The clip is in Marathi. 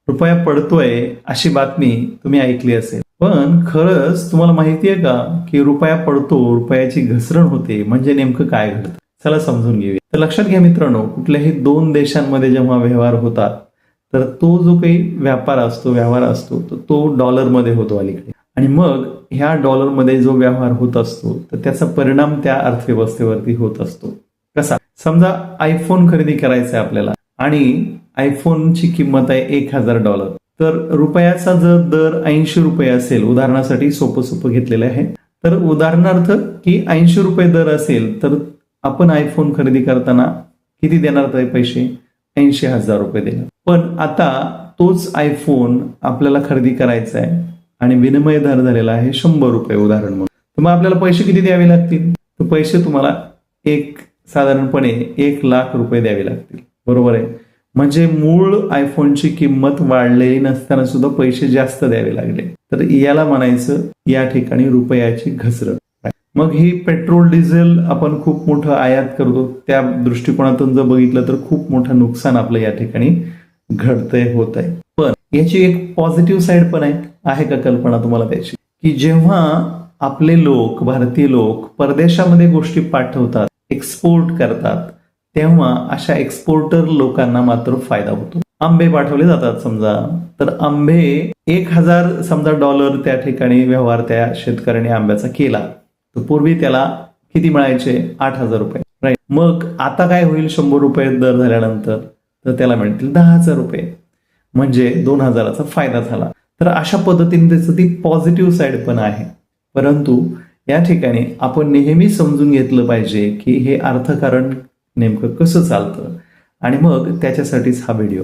रुपया पडतोय अशी बातमी तुम्ही ऐकली असेल, पण खरंच तुम्हाला माहिती आहे का की रुपया पडतो, रुपयाची घसरण होते म्हणजे नेमकं काय घडतं? चला समजून घेऊया. तर लक्षात घ्या मित्रांनो, कुठल्याही दोन देशांमध्ये जेव्हा व्यवहार होतात तर तो जो काही व्यवहार असतो तर तो डॉलरमध्ये होतो अलीकडे, आणि मग ह्या डॉलरमध्ये जो व्यवहार होत असतो तर त्याचा परिणाम त्या अर्थव्यवस्थेवरती होत असतो. कसा? समजा आयफोन खरेदी करायचा आहे आपल्याला आणि आयफोनची किंमत आहे $1000, तर रुपयाचा जर दर 80 रुपये असेल, उदाहरणासाठी सोपं घेतलेलं आहे, तर उदाहरणार्थ की 80 रुपये दर असेल तर आपण आयफोन खरेदी करताना किती देणार ते पैसे? 80,000 रुपये देणार. पण आता तोच आयफोन आपल्याला खरेदी करायचा आहे आणि विनिमय दर झालेला आहे 100 रुपये उदाहरण म्हणून. तर मग आपल्याला पैसे किती द्यावे लागतील? तर पैसे तुम्हाला साधारणपणे 1,00,000 रुपये द्यावे लागतील. बरोबर आहे. म्हणजे मूळ आयफोनची किंमत वाढलेली नसताना सुद्धा पैसे जास्त द्यावे लागले. तर याला म्हणायचं या ठिकाणी रुपयाची घसरण. मग ही पेट्रोल डिझेल आपण खूप मोठं आयात करतो, त्या दृष्टिकोनातून जर बघितलं तर खूप मोठं नुकसान आपलं या ठिकाणी घडतंय, होत आहे. पण याची एक पॉझिटिव्ह साईड पण आहे का कल्पना तुम्हाला त्याची? की जेव्हा आपले लोक, भारतीय लोक परदेशामध्ये गोष्टी पाठवतात, एक्सपोर्ट करतात, तेव्हा अशा एक्सपोर्टर लोकांना मात्र फायदा होतो. आंबे पाठवले जातात समजा, तर आंबे 1,000 समजा डॉलर त्या ठिकाणी व्यवहार त्या शेतकऱ्याने आंब्याचा केला, तर पूर्वी त्याला किती मिळायचे? 8,000 रुपये. राईट. मग आता काय होईल? 100 रुपये दर झाल्यानंतर तर त्याला मिळतील 10,000 रुपये, म्हणजे 2,000चा फायदा झाला. तर अशा पद्धतीने त्याचं ती पॉझिटिव्ह साईड पण आहे. परंतु या ठिकाणी आपण नेहमी समजून घेतलं पाहिजे की हे अर्थकारण नेमकं कसं चालतं, आणि मग त्याच्यासाठीच हा व्हिडिओ.